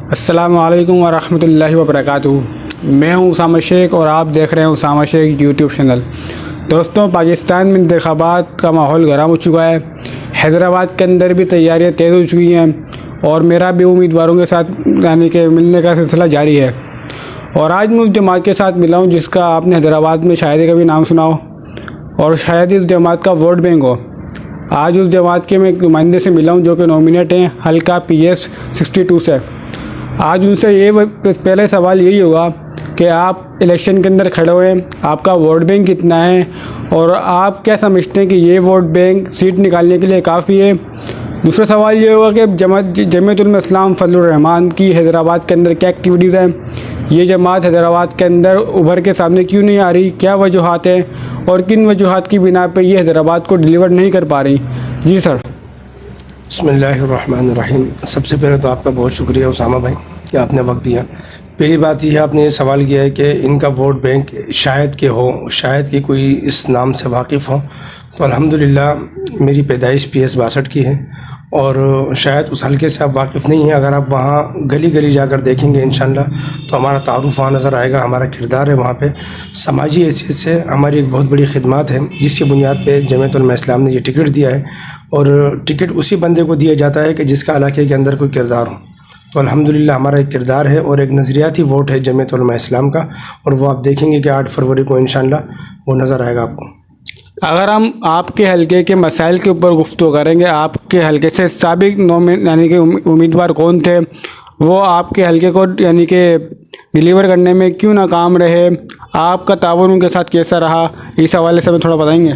السلام علیکم ورحمۃ اللہ وبرکاتہ۔ میں ہوں اسامہ شیخ اور آپ دیکھ رہے ہیں اسامہ شیخ یوٹیوب چینل۔ دوستوں، پاکستان میں انتخابات کا ماحول گرم ہو چکا ہے۔ حیدرآباد کے اندر بھی تیاریاں تیز ہو چکی ہیں اور میرا بھی امیدواروں کے ساتھ کہ ملنے کا سلسلہ جاری ہے۔ اور آج میں اس جماعت کے ساتھ ملا ہوں جس کا آپ نے حیدرآباد میں شاید کبھی نام سنا ہو اور شاید اس جماعت کا ووٹ بینک ہو۔ آج اس جماعت کے میں ایک نمائندے سے ملا ہوں جو کہ نومینیٹ ہیں حلقہ PS 62 سے۔ آج ان سے یہ پہلے سوال یہی ہوگا کہ آپ الیکشن کے اندر کھڑے ہوئے ہیں، آپ کا ووٹ بینک کتنا ہے اور آپ کیا سمجھتے ہیں کہ یہ ووٹ بینک سیٹ نکالنے کے لیے کافی ہے۔ دوسرا سوال یہ ہوگا کہ جمعیت علماء اسلام فضل الرحمان کی حیدرآباد کے اندر کیا ایکٹیویٹیز ہیں، یہ جماعت حیدرآباد کے اندر ابھر کے سامنے کیوں نہیں آ رہی، کیا وجوہات ہیں اور کن وجوہات کی بنا پہ یہ حیدرآباد کو ڈیلیور نہیں کر پا رہی۔ جی سر۔ بسم اللہ الرحمن الرحیم۔ سب سے پہلے تو آپ کا بہت شکریہ اسامہ بھائی کہ آپ نے وقت دیا۔ پہلی بات یہ آپ نے یہ سوال کیا ہے کہ ان کا ووٹ بینک شاید کہ ہو، شاید کہ کوئی اس نام سے واقف ہو، تو الحمدللہ میری پیدائش PS 62 کی ہے اور شاید اس حلقے سے آپ واقف نہیں ہیں۔ اگر آپ وہاں گلی گلی جا کر دیکھیں گے انشاءاللہ تو ہمارا تعارف وہاں نظر آئے گا، ہمارا کردار ہے وہاں پہ۔ سماجی حیثیت سے ہماری ایک بہت بڑی خدمات ہے جس کی بنیاد پہ جمعیت علماء اسلام نے یہ ٹکٹ دیا ہے، اور ٹکٹ اسی بندے کو دیا جاتا ہے کہ جس کا علاقے کے اندر کوئی کردار ہو۔ تو الحمدللہ ہمارا ایک کردار ہے اور ایک نظریاتی ووٹ ہے جمعیت علماء اسلام کا، اور وہ آپ دیکھیں گے کہ 8 فروری کو انشاءاللہ وہ نظر آئے گا آپ کو۔ اگر ہم آپ کے حلقے کے مسائل کے اوپر گفتگو کریں گے، آپ کے حلقے سے سابق کہ امیدوار کون تھے، وہ آپ کے حلقے کو کہ ڈیلیور کرنے میں کیوں ناکام رہے، آپ کا تعاون ان کے ساتھ کیسا رہا، اس حوالے سے ہمیں تھوڑا بتائیں گے۔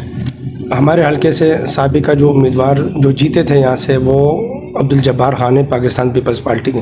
ہمارے حلقے سے سابقہ جو امیدوار جو جیتے تھے یہاں سے، وہ عبدالجبار خان ہیں، پاکستان پیپلز پارٹی کے،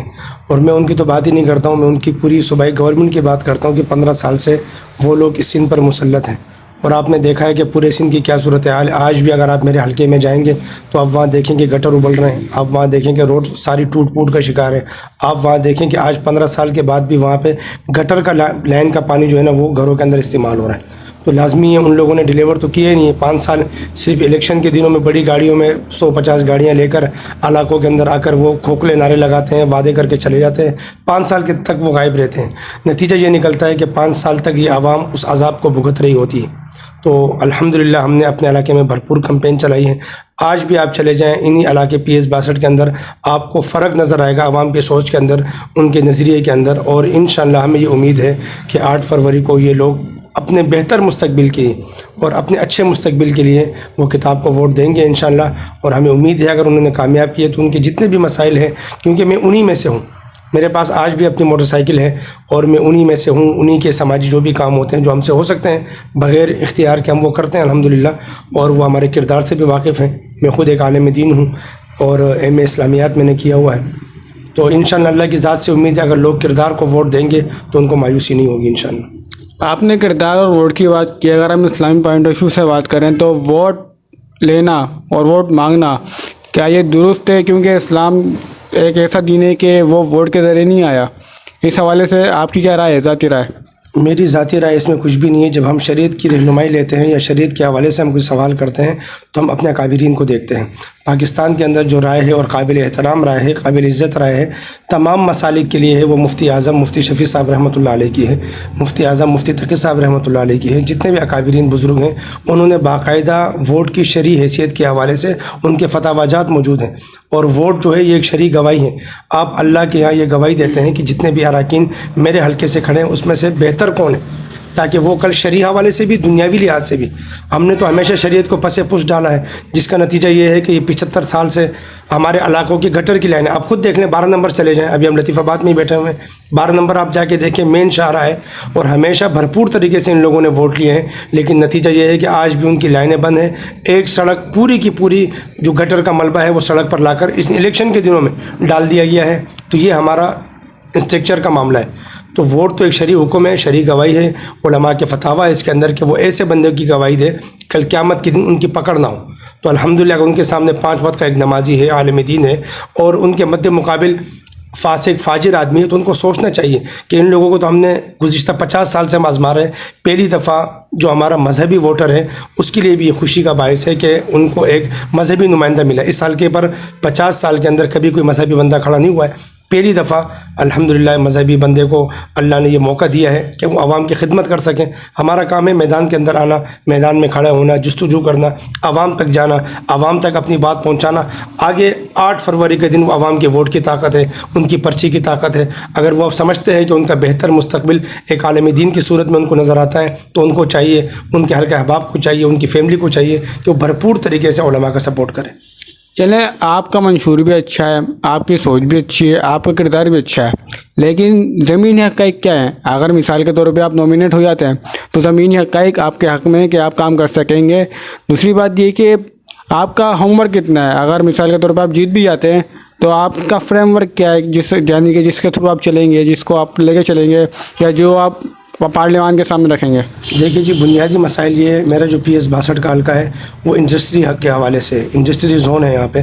اور میں ان کی تو بات ہی نہیں کرتا ہوں، میں ان کی پوری صوبائی گورنمنٹ کی بات کرتا ہوں کہ 15 سال سے وہ لوگ اس سندھ پر مسلط ہیں، اور آپ نے دیکھا ہے کہ پورے سندھ کی کیا صورتحال ہے۔ آج بھی اگر آپ میرے حلقے میں جائیں گے تو آپ وہاں دیکھیں کہ گٹر ابل رہے ہیں، آپ وہاں دیکھیں کہ روڈ ساری ٹوٹ پھوٹ کا شکار ہے، آپ وہاں دیکھیں کہ آج 15 سال کے بعد بھی وہاں پہ گٹر کا لائن کا پانی جو ہے نا وہ گھروں کے اندر استعمال ہو رہا ہے۔ تو لازمی ہے ان لوگوں نے ڈیلیور تو کیا ہی نہیں ہے۔ 5 سال صرف الیکشن کے دنوں میں بڑی گاڑیوں میں 150 گاڑیاں لے کر علاقوں کے اندر آ کر وہ کھوکھلے نعرے لگاتے ہیں، وعدے کر کے چلے جاتے ہیں، 5 سال کے تک وہ غائب رہتے ہیں۔ نتیجہ یہ نکلتا ہے کہ 5 سال تک یہ عوام اس عذاب کو بھگت رہی ہوتی ہے۔ تو الحمدللہ ہم نے اپنے علاقے میں بھرپور کمپین چلائی ہے۔ آج بھی آپ چلے جائیں انہی علاقے PS 62 کے اندر، آپ کو فرق نظر آئے گا عوام کی سوچ کے اندر، ان کے نظریے کے اندر، اور انشاءاللہ ہمیں یہ امید ہے کہ 8 فروری کو یہ لوگ اپنے بہتر مستقبل کے اور اپنے اچھے مستقبل کے لیے وہ کتاب کو ووٹ دیں گے انشاءاللہ۔ اور ہمیں امید ہے اگر انہوں نے کامیاب کیے تو ان کے جتنے بھی مسائل ہیں، کیونکہ میں انہی میں سے ہوں، میرے پاس آج بھی اپنی موٹر سائیکل ہے اور میں انہی میں سے ہوں، انہی کے سماجی جو بھی کام ہوتے ہیں جو ہم سے ہو سکتے ہیں بغیر اختیار کے ہم وہ کرتے ہیں الحمدللہ، اور وہ ہمارے کردار سے بھی واقف ہیں۔ میں خود ایک عالم دین ہوں اور MA اسلامیات میں نے کیا ہوا ہے، تو انشاءاللہ اللہ کی ذات سے امید ہے اگر لوگ کردار کو ووٹ دیں گے تو ان کو مایوسی نہیں ہوگی انشاءاللہ۔ آپ نے کردار اور ووٹ کی بات کی، اگر ہم اسلامی پوائنٹ آف ویو سے بات کریں تو ووٹ لینا اور ووٹ مانگنا کیا یہ درست ہے؟ کیونکہ اسلام ایک ایسا دین ہے کہ وہ ووٹ کے ذریعے نہیں آیا۔ اس حوالے سے آپ کی کیا رائے ہے، ذاتی رائے؟ میری ذاتی رائے اس میں کچھ بھی نہیں ہے۔ جب ہم شریعت کی رہنمائی لیتے ہیں یا شریعت کے حوالے سے ہم کوئی سوال کرتے ہیں تو ہم اپنے اکابرین کو دیکھتے ہیں۔ پاکستان کے اندر جو رائے ہے اور قابل احترام رائے ہے، قابل عزت رائے ہے، تمام مسالک کے لیے ہے، وہ مفتی اعظم مفتی شفیع صاحب رحمۃ اللہ علیہ کی ہے، مفتی اعظم مفتی تقی صاحب رحمۃ اللہ علیہ کی ہے۔ جتنے بھی اکابرین بزرگ ہیں انہوں نے باقاعدہ ووٹ کی شرعی حیثیت کے حوالے سے ان کے فتاوی جات موجود ہیں، اور ووٹ جو ہے یہ ایک شرعی گواہی ہے۔ آپ اللہ کے یہاں یہ گواہی دیتے ہیں کہ جتنے بھی اراکین میرے حلقے سے کھڑے ہیں اس میں سے بہتر کون ہے، تاکہ وہ کل شرعی حوالے سے بھی دنیاوی لحاظ سے بھی ہم نے تو ہمیشہ شریعت کو پس پش ڈالا ہے، جس کا نتیجہ یہ ہے کہ یہ 75 سال سے ہمارے علاقوں کی گٹر کی لائن ہے۔ آپ خود دیکھ لیں، 12 نمبر چلے جائیں، ابھی ہم لطیف آباد میں ہی بیٹھے ہوئے ہیں، 12 نمبر آپ جا کے دیکھیں، مین شاہراہ ہے، اور ہمیشہ بھرپور طریقے سے ان لوگوں نے ووٹ لیے ہیں، لیکن نتیجہ یہ ہے کہ آج بھی ان کی لائنیں بند ہیں۔ ایک سڑک پوری کی پوری جو گٹر کا ملبہ ہے وہ سڑک پر لا کر اس الیکشن کے دنوں میں ڈال دیا گیا ہے۔ تو یہ ہمارا انسٹرکچر کا معاملہ ہے۔ تو ووٹ تو ایک شرعی حکم ہے، شرعی گواہی ہے، علماء کے فتاوی ہے اس کے اندر کہ وہ ایسے بندے کی گواہی دے کل قیامت کے دن ان کی پکڑ نہ ہو۔ تو الحمدللہ اگر ان کے سامنے 5 وقت کا ایک نمازی ہے، عالم دین ہے، اور ان کے مد مقابل فاسق فاجر آدمی ہے، تو ان کو سوچنا چاہیے کہ ان لوگوں کو تو ہم نے گزشتہ 50 سال سے ہم آزما رہے ہیں، پہلی دفعہ جو ہمارا مذہبی ووٹر ہے اس کے لیے بھی یہ خوشی کا باعث ہے کہ ان کو ایک مذہبی نمائندہ ملا۔ اس حلقے پر 50 سال کے اندر کبھی کوئی مذہبی بندہ کھڑا نہیں ہوا ہے، پہلی دفعہ الحمدللہ مذہبی بندے کو اللہ نے یہ موقع دیا ہے کہ وہ عوام کی خدمت کر سکیں. ہمارا کام ہے میدان کے اندر آنا, میدان میں کھڑا ہونا, جستجو کرنا, عوام تک جانا, عوام تک اپنی بات پہنچانا. آگے 8 فروری کے دن وہ عوام کے ووٹ کی طاقت ہے, ان کی پرچی کی طاقت ہے. اگر وہ سمجھتے ہیں کہ ان کا بہتر مستقبل ایک عالم دین کی صورت میں ان کو نظر آتا ہے, تو ان کو چاہیے, ان کے حلقہ احباب کو چاہیے, ان کی فیملی کو چاہیے کہ وہ بھرپور طریقے سے علماء کا سپورٹ کریں. چلیں, آپ کا منشور بھی اچھا ہے, آپ کی سوچ بھی اچھی ہے, آپ کا کردار بھی اچھا ہے, لیکن زمینی حقائق کیا ہیں؟ اگر مثال کے طور پہ آپ نومینیٹ ہو جاتے ہیں تو زمینی حقائق آپ کے حق میں ہے کہ آپ کام کر سکیں گے. دوسری بات یہ کہ آپ کا ہوم ورک کتنا ہے. اگر مثال کے طور پہ آپ جیت بھی جاتے ہیں تو آپ کا فریم ورک کیا ہے, یعنی کہ جس کے تھرو آپ چلیں گے, جس کو آپ لے کے چلیں گے, یا جو آپ پارلیمان کے سامنے رکھیں گے. دیکھیے جی, بنیادی مسائل یہ ہے, میرا جو PS 62 کا حلقہ ہے وہ انڈسٹری حق کے حوالے سے, انڈسٹری زون ہے یہاں پہ,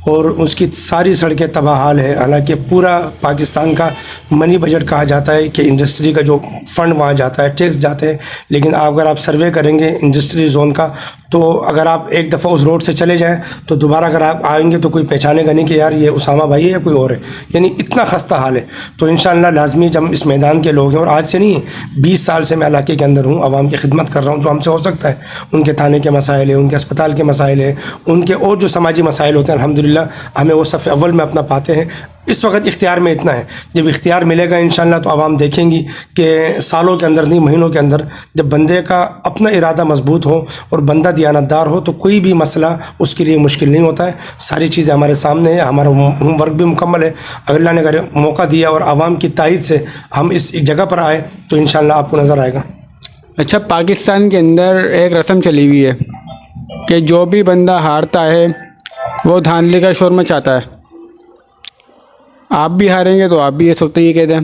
اور اس کی ساری سڑکیں تباہ حال ہے. حالانکہ پورا پاکستان کا منی بجٹ کہا جاتا ہے کہ انڈسٹری کا جو فنڈ وہاں جاتا ہے, ٹیکس جاتے ہیں, لیکن اگر آپ سروے کریں گے انڈسٹری زون کا, تو اگر آپ ایک دفعہ اس روڈ سے چلے جائیں تو دوبارہ اگر آپ آئیں گے تو کوئی پہچانے گا نہیں کہ یار یہ اسامہ بھائی ہے یا کوئی اور ہے. یعنی اتنا خستہ حال ہے. تو انشاءاللہ لازمی جب اس میدان کے لوگ ہیں, اور آج سے نہیں ہے, 20 سال سے میں علاقے کے اندر ہوں, عوام کی خدمت کر رہا ہوں, جو ہم سے ہو سکتا ہے. ان کے تھانے کے مسائل ہیں, ان کے اسپتال کے مسائل ہیں, ان کے اور جو سماجی مسائل ہوتے ہیں, الحمدللہ ہمیں وہ صف اول میں اپنا پاتے ہیں. اس وقت اختیار میں اتنا ہے, جب اختیار ملے گا انشاءاللہ تو عوام دیکھیں گی کہ سالوں کے اندر نہیں, مہینوں کے اندر, جب بندے کا اپنا ارادہ مضبوط ہو اور بندہ دیانتدار ہو تو کوئی بھی مسئلہ اس کے لیے مشکل نہیں ہوتا ہے. ساری چیزیں ہمارے سامنے ہیں, ہمارا ہوم ورک بھی مکمل ہے. اگر اللہ نے اگر موقع دیا اور عوام کی تائید سے ہم اس جگہ پر آئے تو انشاءاللہ آپ کو نظر آئے گا. اچھا, پاکستان کے اندر ایک رسم چلی ہوئی ہے کہ جو بھی بندہ ہارتا ہے وہ دھاندلی کا شور مچاتا ہے. آپ بھی ہاریں گے تو آپ بھی اس وقت یہ کہہ دیں.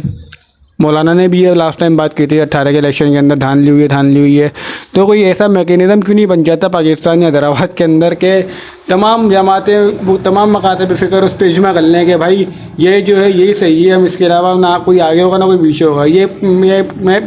مولانا نے بھی یہ لاسٹ ٹائم بات کی تھی 18 کے الیکشن کے اندر, دھاندلی ہوئی ہے, دھاندلی ہوئی ہے. تو کوئی ایسا میکینزم کیوں نہیں بن جاتا پاکستان یا حیدرآباد کے اندر کہ تمام جماعتیں, تمام مکاتب فکر اس پہ اجماع کر لیں کہ بھائی یہ جو ہے یہی صحیح ہے, ہم اس کے علاوہ نہ کوئی آگے ہوگا نہ کوئی پیچھے ہوگا. یہ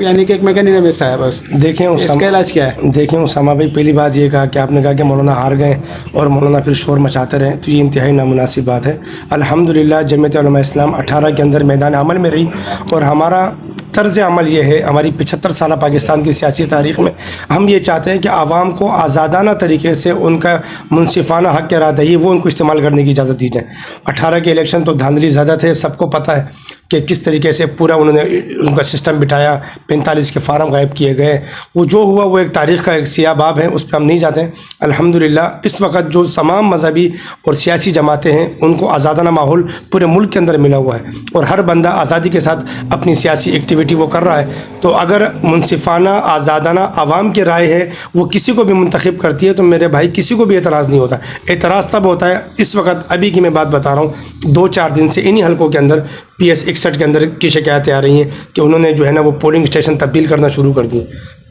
یعنی کہ ایک میکینزم ایسا ہے بس. دیکھیں اس کا علاج کیا ہے؟ دیکھیں اسامہ بھائی, پہلی بات یہ کہا کہ آپ نے کہا کہ مولانا ہار گئے اور مولانا پھر شور مچاتے رہے, تو یہ انتہائی نامناسب بات ہے. الحمدللہ جمعیت علماء اسلام 18 کے اندر میدان عمل میں رہی, اور ہمارا طرز عمل یہ ہے, ہماری 75 سالہ پاکستان کی سیاسی تاریخ میں ہم یہ چاہتے ہیں کہ عوام کو آزادانہ طریقے سے ان کا منصفانہ حق کے رائے وہ ان کو استعمال کرنے کی اجازت دی جائے. 18 کے الیکشن تو دھاندلی زیادہ تھے, سب کو پتہ ہے کہ کس طریقے سے پورا انہوں نے ان کا سسٹم بٹھایا, 45 کے فارم غائب کیے گئے. وہ جو ہوا وہ ایک تاریخ کا ایک سیاہ باب ہے, اس پہ ہم نہیں جاتے ہیں. الحمدللہ اس وقت جو تمام مذہبی اور سیاسی جماعتیں ہیں ان کو آزادانہ ماحول پورے ملک کے اندر ملا ہوا ہے, اور ہر بندہ آزادی کے ساتھ اپنی سیاسی ایکٹیویٹی وہ کر رہا ہے. تو اگر منصفانہ آزادانہ عوام کی رائے ہے وہ کسی کو بھی منتخب کرتی ہے تو میرے بھائی کسی کو بھی اعتراض نہیں ہوتا. اعتراض تب ہوتا ہے, اس وقت ابھی کی میں بات بتا رہا ہوں, 2-4 دن سے انہی حلقوں کے اندر PS 61 کے اندر کی شکایتیں آ رہی ہیں کہ انہوں نے جو ہے نا وہ پولنگ اسٹیشن تبدیل کرنا شروع کر دی,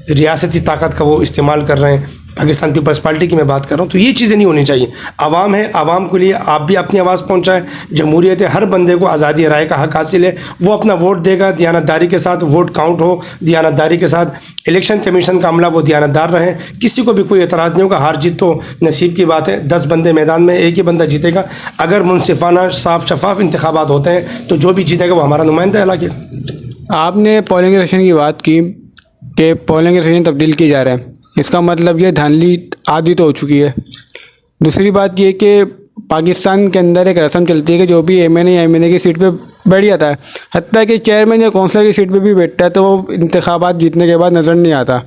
ریاستی طاقت کا وہ استعمال کر رہے ہیں. پاکستان پیپلز پارٹی کی میں بات کر رہا ہوں. تو یہ چیزیں نہیں ہونی چاہیے. عوام ہے, عوام کے لیے آپ بھی اپنی آواز پہنچائیں. جمہوریت ہے, ہر بندے کو آزادی رائے کا حق حاصل ہے, وہ اپنا ووٹ دے گا دیانتداری کے ساتھ, ووٹ کاؤنٹ ہو دیانتداری کے ساتھ. الیکشن کمیشن کا عملہ وہ دیانتدار رہیں, کسی کو بھی کوئی اعتراض نہیں ہوگا. ہار جیت تو نصیب کی بات ہے, 10 بندے میدان میں, ایک ہی بندہ جیتے گا. اگر منصفانہ صاف شفاف انتخابات ہوتے ہیں تو جو بھی جیتے گا وہ ہمارا نمائندہ ہے علاقے. آپ نے پولنگ اسٹیشن کی بات کی کہ پولنگ اسٹیشن تبدیل کیے جا رہے ہیں, اس کا مطلب یہ دھاندلی عادی تو ہو چکی ہے. دوسری بات یہ کہ پاکستان کے اندر ایک رسم چلتی ہے کہ جو بھی MNA کی سیٹ پہ بیٹھ جاتا ہے, حتیٰ کہ چیئرمین یا کونسلر کی سیٹ پہ بھی بیٹھتا ہے, تو وہ انتخابات جیتنے کے بعد نظر نہیں آتا.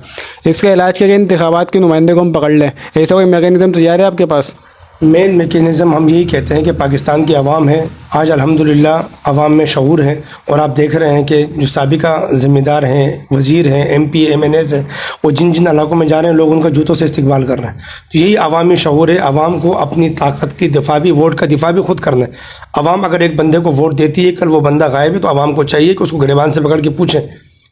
اس کا علاج کیا کہ انتخابات کے نمائندے کو ہم پکڑ لیں, ایسا کوئی میکینزم تیار ہے آپ کے پاس؟ مین میکینزم ہم یہی کہتے ہیں کہ پاکستان کی عوام ہے, آج الحمدللہ عوام میں شعور ہے, اور آپ دیکھ رہے ہیں کہ جو سابقہ ذمہ دار ہیں, وزیر ہیں, MP MNAs ہیں, وہ جن جن علاقوں میں جا رہے ہیں لوگ ان کا جوتوں سے استقبال کر رہے ہیں. تو یہی عوامی شعور ہے. عوام کو اپنی طاقت کی دفاع بھی, ووٹ کا دفاع بھی خود کرنا ہے. عوام اگر ایک بندے کو ووٹ دیتی ہے, کل وہ بندہ غائب ہے, تو عوام کو چاہیے کہ اس کو گریبان سے پکڑ کے پوچھیں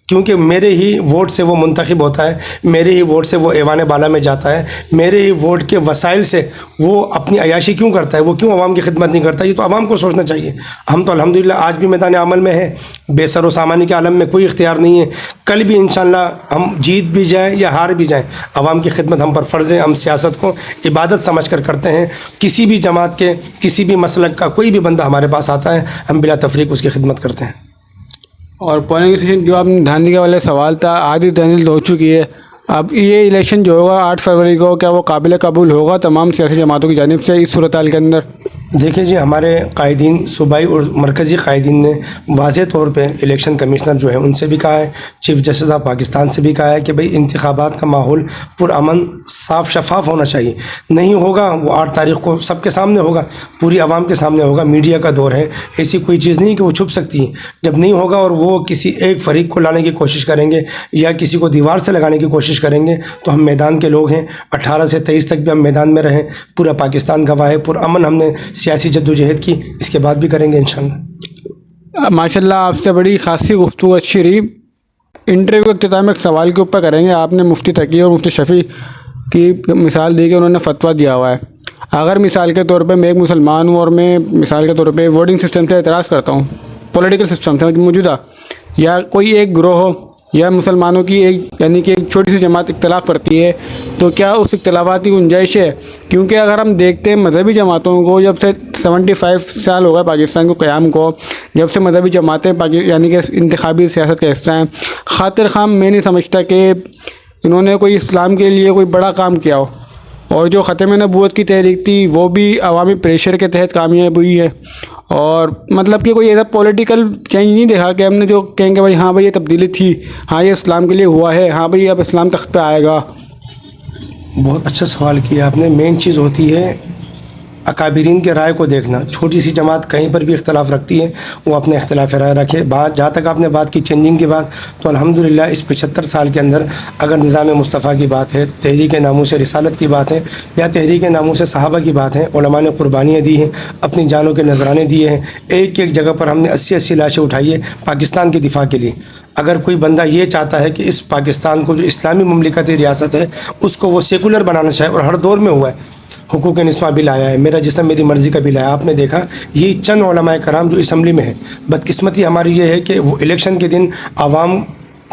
کیونکہ میرے ہی ووٹ سے وہ منتخب ہوتا ہے، میرے ہی ووٹ سے وہ ایوان بالا میں جاتا ہے، میرے ہی ووٹ کے وسائل سے وہ اپنی عیاشی کیوں کرتا ہے، وہ کیوں عوام کی خدمت نہیں کرتا؟ یہ تو عوام کو سوچنا چاہیے۔ ہم تو الحمدللہ آج بھی میدان عمل میں ہیں، بے سر و سامانی کے عالم میں کوئی اختیار نہیں ہے، کل بھی انشاءاللہ ہم جیت بھی جائیں یا ہار بھی جائیں، عوام کی خدمت ہم پر فرض ہے۔ ہم سیاست کو عبادت سمجھ کر کرتے ہیں۔ کسی بھی جماعت کے، کسی بھی مسلک کا کوئی بھی بندہ ہمارے پاس آتا ہے، ہم بلا تفریق اس کی خدمت کرتے ہیں۔ اور پولنگ اسٹیشن جو آپ نے دھاندلی کے والے سوال تھا، آدھی دھاندلی ہو چکی ہے، اب یہ الیکشن جو ہوگا 8 فروری کو، کیا وہ قابل قبول ہوگا تمام سیاسی جماعتوں کی جانب سے اس صورتحال کے اندر؟ دیکھیں جی، ہمارے قائدین، صوبائی اور مرکزی قائدین نے واضح طور پہ الیکشن کمشنر جو ہے ان سے بھی کہا ہے، چیف جسٹس آف پاکستان سے بھی کہا ہے کہ بھئی انتخابات کا ماحول پرامن، صاف شفاف ہونا چاہیے۔ نہیں ہوگا وہ 8 تاریخ کو سب کے سامنے ہوگا، پوری عوام کے سامنے ہوگا، میڈیا کا دور ہے، ایسی کوئی چیز نہیں کہ وہ چھپ سکتی ہے۔ جب نہیں ہوگا اور وہ کسی ایک فریق کو لانے کی کوشش کریں گے یا کسی کو دیوار سے لگانے کی کوشش کریں گے تو ہم میدان کے لوگ ہیں، 18 سے 23 تک بھی ہم میدان میں رہیں، پورا پاکستان گواہ ہے، پرامن ہم نے سیاسی جدوجہد کی، اس کے بعد بھی کریں گے انشاءاللہ۔ ماشاءاللہ آپ سے بڑی خاصی گفتگو اچھی رہی۔ انٹرویو کے اختتام میں ایک سوال کے اوپر کریں گے۔ آپ نے مفتی تقی اور مفتی شفیع کی مثال دی کہ انہوں نے فتویٰ دیا ہوا ہے۔ اگر مثال کے طور پہ میں ایک مسلمان ہوں اور میں مثال کے طور پہ ووٹنگ سسٹم سے اعتراض کرتا ہوں، پولیٹیکل سسٹم سے موجودہ، یا کوئی ایک گروہ ہو یا مسلمانوں کی ایک یعنی کہ ایک چھوٹی سی جماعت اختلاف کرتی ہے، تو کیا اس اختلافات کی گنجائش ہے؟ کیونکہ اگر ہم دیکھتے ہیں مذہبی جماعتوں کو جب سے 75 سال ہو گئے پاکستان کو قیام کو، جب سے مذہبی جماعتیں یعنی کہ انتخابی سیاست کا حصہ ہیں، خاطر خواہ میں نہیں سمجھتا کہ انہوں نے کوئی اسلام کے لیے کوئی بڑا کام کیا ہو۔ اور جو ختم نبوت کی تحریک تھی وہ بھی عوامی پریشر کے تحت کامیاب ہوئی ہے، اور مطلب کہ کوئی ایسا پولیٹیکل چینج نہیں دیکھا کہ ہم نے جو کہیں کہ بھائی ہاں بھائی یہ تبدیلی تھی، ہاں یہ اسلام کے لیے ہوا ہے، ہاں بھائی اب اسلام تخت پہ آئے گا۔ بہت اچھا سوال کیا آپ نے۔ مین چیز ہوتی ہے اکابرین کے رائے کو دیکھنا۔ چھوٹی سی جماعت کہیں پر بھی اختلاف رکھتی ہے، وہ اپنے اختلاف رائے رکھے۔ جہاں تک آپ نے بات کی چینجنگ کی بات، تو الحمدللہ اس 75 سال کے اندر اگر نظام مصطفیٰ کی بات ہے، تحریک ناموس رسالت کی بات ہے، یا تحریک ناموس صحابہ کی بات ہے، علماء نے قربانیاں دی ہیں، اپنی جانوں کے نذرانے دیے ہیں، ایک ایک جگہ پر ہم نے 80 لاشیں اٹھائی ہے پاکستان کے دفاع کے لیے۔ اگر کوئی بندہ یہ چاہتا ہے کہ اس پاکستان کو جو اسلامی مملکتی ریاست ہے اس کو وہ سیکولر بنانا چاہے، اور ہر دور میں ہوا ہے، حقوق نسواں بل آیا ہے، میرا جسم میری مرضی کا بل آیا، آپ نے دیکھا یہ چند علماء کرام جو اسمبلی میں ہیں۔ بدقسمتی ہماری یہ ہے کہ وہ الیکشن کے دن عوام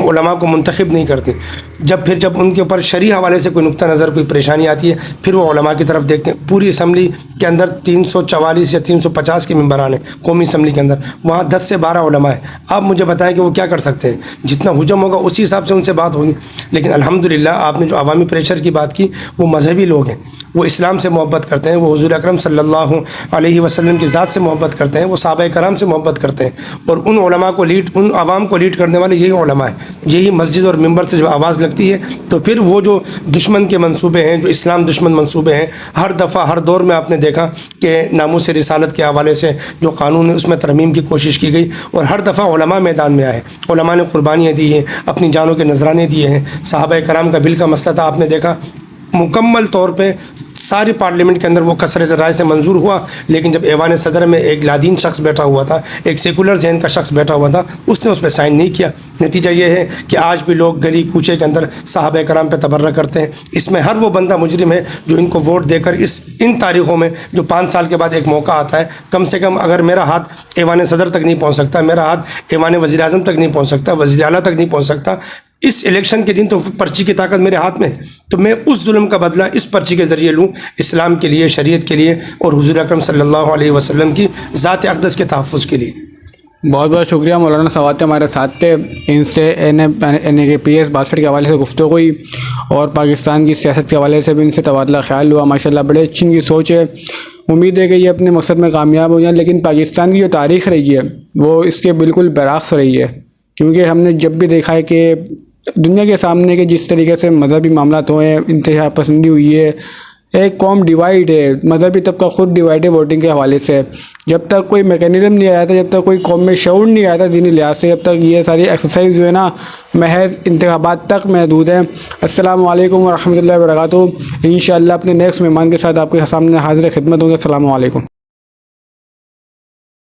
علماء کو منتخب نہیں کرتے، جب ان کے اوپر شرعی حوالے سے کوئی نقطہ نظر، کوئی پریشانی آتی ہے، پھر وہ علماء کی طرف دیکھتے ہیں۔ پوری اسمبلی کے اندر 344 یا 350 کے ممبران ہیں قومی اسمبلی کے اندر، وہاں 10 سے 12 علماء ہیں۔ آپ مجھے بتائیں کہ وہ کیا کر سکتے ہیں؟ جتنا حجم ہوگا اسی حساب سے ان سے بات ہوگی۔ لیکن الحمدللہ آپ نے جو عوامی پریشر کی بات کی، وہ مذہبی لوگ ہیں، وہ اسلام سے محبت کرتے ہیں، وہ حضور اکرم صلی اللہ علیہ وسلم کی ذات سے محبت کرتے ہیں، وہ صحابہ کرام سے محبت کرتے ہیں، اور ان علماء کو ان عوام کو لیڈ کرنے والے یہی علماء ہیں۔ یہی مسجد اور ممبر سے جو آواز لگتی ہے، تو پھر وہ جو دشمن کے منصوبے ہیں، جو اسلام دشمن منصوبے ہیں، ہر دفعہ ہر دور میں آپ نے دیکھا کہ ناموس رسالت کے حوالے سے جو قانون ہے اس میں ترمیم کی کوشش کی گئی، اور ہر دفعہ علماء میدان میں آئے، علماء نے قربانیاں دی ہیں، اپنی جانوں کے نذرانے دیے ہیں۔ صحابہ کرام کا بل کا مسئلہ تھا، آپ نے دیکھا مکمل طور پہ ساری پارلیمنٹ کے اندر وہ کثرت رائے سے منظور ہوا، لیکن جب ایوان صدر میں ایک لادین شخص بیٹھا ہوا تھا، ایک سیکولر ذہن کا شخص بیٹھا ہوا تھا، اس نے اس پہ سائن نہیں کیا۔ نتیجہ یہ ہے کہ آج بھی لوگ گلی کوچے کے اندر صحابہ کرام پہ تبرہ کرتے ہیں۔ اس میں ہر وہ بندہ مجرم ہے جو ان کو ووٹ دے کر ان تاریخوں میں جو 5 سال کے بعد ایک موقع آتا ہے، کم سے کم اگر میرا ہاتھ ایوان صدر تک نہیں پہنچ سکتا، میرا ہاتھ ایوان وزیر اعظم تک نہیں پہنچ سکتا، وزیر اعلیٰ تک نہیں پہنچ سکتا، اس الیکشن کے دن تو پرچی کی طاقت میرے ہاتھ میں ہے، تو میں اس ظلم کا بدلہ اس پرچی کے ذریعے لوں، اسلام کے لیے، شریعت کے لیے، اور حضور اکرم صلی اللہ علیہ وسلم کی ذات اقدس کے تحفظ کے لیے۔ بہت بہت شکریہ مولانا سوات ہمارے ساتھ تھے، ان سے PS 62 کے حوالے سے گفتگو ہوئی، اور پاکستان کی سیاست کے حوالے سے بھی ان سے تبادلہ خیال ہوا۔ ماشاءاللہ بڑے اچھی ان کی سوچ ہے، امید ہے کہ یہ اپنے مقصد میں کامیاب ہو جائیں۔ لیکن پاکستان کی جو تاریخ رہی ہے وہ اس کے بالکل برعکس رہی ہے، کیونکہ ہم نے جب بھی دیکھا ہے کہ دنیا کے سامنے کہ جس طریقے سے مذہبی معاملات ہوئے ہیں، انتہا پسندی ہوئی ہے، ایک قوم ڈیوائیڈ ہے، مذہبی طبقہ خود ڈیوائیڈ ہے ووٹنگ کے حوالے سے۔ جب تک کوئی میکینزم نہیں آیا تھا، جب تک کوئی قوم میں شعور نہیں آیا تھا دینی لحاظ سے، جب تک یہ ساری ایکسرسائز جو ہے نا محض انتخابات تک محدود ہیں۔ السلام علیکم ورحمۃ اللہ وبرکاتہ۔ انشاءاللہ اپنے نیکسٹ مہمان کے ساتھ آپ کے سامنے حاضر خدمت ہوں گے۔ السلام علیکم۔